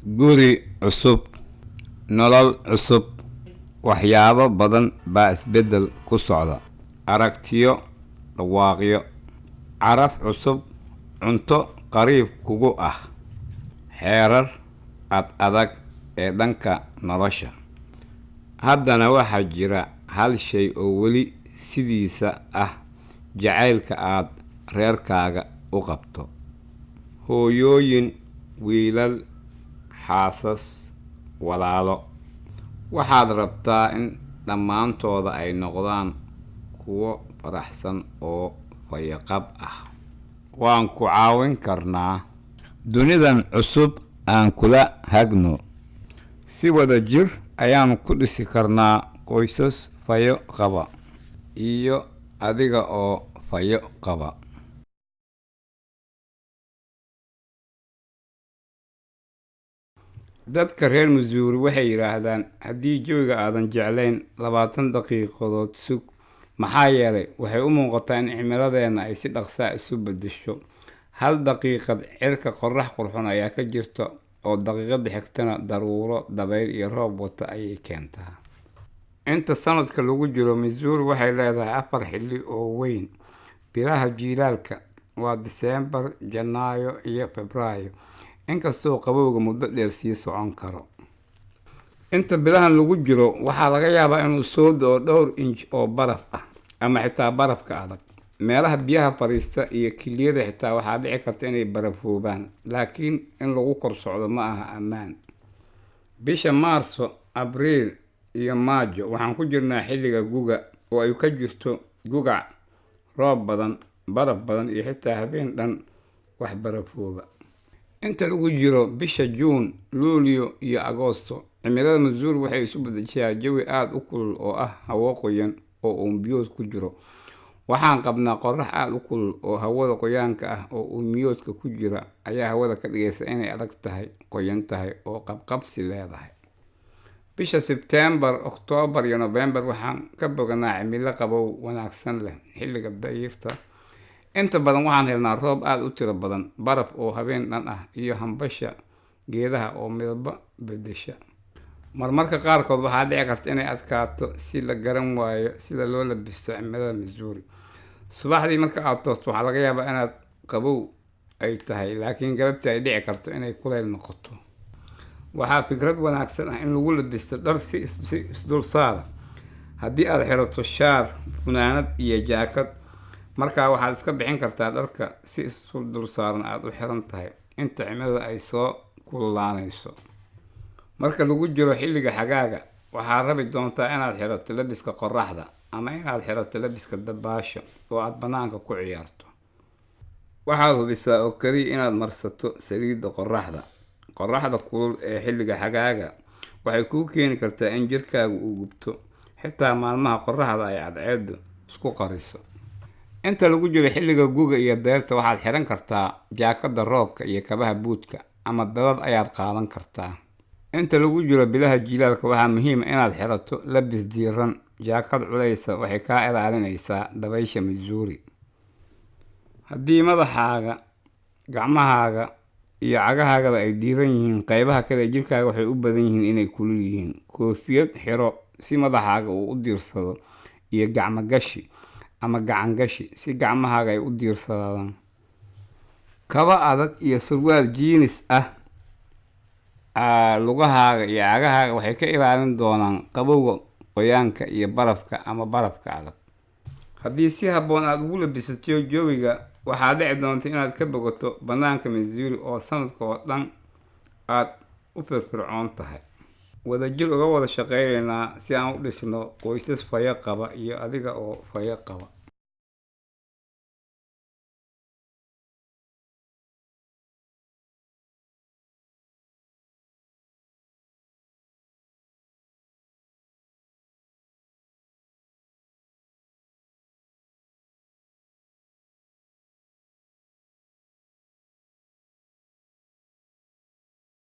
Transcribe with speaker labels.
Speaker 1: guri cusub, nolol cusub, waxyaabo badan baa isbeddel ku socda. Aragtiyo, dhawaaqyo, caraf cusub, cunto qariib kugu ah, xeerar ad adag ee dhanka nolosha. Haddana waxaa jira hal shay oo weli sidiisa ah: jacaylka aad reerkaaga u qabto. Hooyooyin, wiilal, xaasas, walaalo, waxaad rabtaa in dhammaantooda ay noqdaan kuwo faraxsan oo fayaqab ah. Waan ku caawin karnaa. Dunidan cusub aan kula hagno. Si wada jir ayaan ku dhisi karnaa qoysas fayo qaba iyo adiga oo fayo qaba. Dadka reer Missouri waxay yiraahdaan haddii jawiga aadan jeclayn 20 daqiiqadood sug, maxaa yeelay waxay u muuqataa in cimiladeena ay si dhaqso ah isu beddesho. 1 daqiiqad cirka qorrax qurxoon ayaa ka jirta oo daqiiqada xigtana daruuro, dabayl iyo roob wata ayay keentaa. Inta sanadka lagu jiro, Missouri waxay leedahay 4 xilli oo weyn. Bilaha jiilaalka waa Diseembar, Janaayo iyo Febraayo, inkastoo qabowga muddo dheer sii socon karo. Inta bilahan lagu jiro, waxaa laga yaabaa inuu soo da'o dhowr inch oo baraf ah ama xitaa barafka adag. Meelaha biyaha fariista iyo kiliyada xitaa waxaa dhici karta inay barafoobaan, laakiin in lagu kor socdo ma aha ammaan. Bisha Maarso, Abriil iyo Maajo waxaan ku jirnaa xilliga guga oo ay ka jirto gugac, roob badan, baraf badan iyo xitaa habeen dhan wax barafooba. Inta lagu jiro bisha Juun, Luulyo iyo Agoosto, cimilada Missouri waxay isu beddeshaa jawi aad u kulul oo ah hawo qoyan oo uumbiyood ku jiro. Waxaan qabnaa qorrax aad u kulul oo hawada qoyaanka ah oo uumbiyoodka ku jira ayaa hawada ka dhigaysa inay adag tahay, qoyan tahay oo qabqabsi leedahay. Bisha Sebteembar, Oktoobar iyo Noofembar waxaan ka boganaa cimilo qabow wanaagsan leh xilliga dayrta. Inta badan waxaan helnaa roob aad u tiro badan, baraf oo habeen dhan ah iyo hambasha geedaha oo midaba beddesha. Marmarka qaarkood waxaa dhici karta inay adkaato si la garan waayo sida loo labisto cimilada Missouri. Subaxdii marka aad toosto waxaa laga yaabaa inaad qabow ay tahay, laakiin galabtii ay dhici karto inay kuleyl noqoto. Waxaa fikrad wanaagsan ah in lagu labisto dhar si isdul saara. Haddii aad xirato shaar, funaanad iyo jaakad, markaa waxaad iska bixin kartaa dharka si isu dul saaran aad u xiran tahay inta cimilada ay soo kululaanayso. Marka lagu jiro xilliga xagaaga, waxaad rabi doontaa inaad xirato labiska qorraxda ama inaad xirato labiska dabaasha oo aad bannaanka ku ciyaarto. Waxaad hubisaa oo kaliya inaad marsato saliidda qorraxda. Qorraxda kulul ee xilliga xagaaga waxay kuu keeni kartaa in jirkaagu uu gubto, xitaa maalmaha qorraxda ay cadceeddu isku qariso. Inta lagu jiro xilliga guga iyo dayrta, waxaad xiran kartaa jaakada roobka iyo kabaha buudka ama dabad ayaad qaadan kartaa. Inta lagu jiro bilaha jiilaalka, waxaa muhiim ah inaad xirato labis diiran. Jaakad culeysa waxay kaa ilaalinaysaa dabaysha Missouri. Haddii madaxaaga, gacmahaaga iyo cagahaagaba ay diiran yihiin, qaybaha kale ee jirkaaga waxay u badan yihiin inay kulul yihiin. Koofiyad xiro si madaxaaga uu u diirsado, iyo gacmo gashi ama gacan gashi si gacmahaaga ay u diirsadaan. Kaba adag iyo surwaal jeans ah lugahaaga iyo cagahaaga waxay ka ilaalin doonaan qabowga, qoyaanka iyo barafka ama barafka adag. Haddii si habboon aad ugu labisato jawiga, waxaa dhici doonta inaad ka bogato bannaanka Missouri oo sanadka oo dhan aad u firfircoon tahay. Wadajir uga wada shaqeynaynaa si aan u dhisno qoysas fayo qaba iyo adiga oo fayo qaba.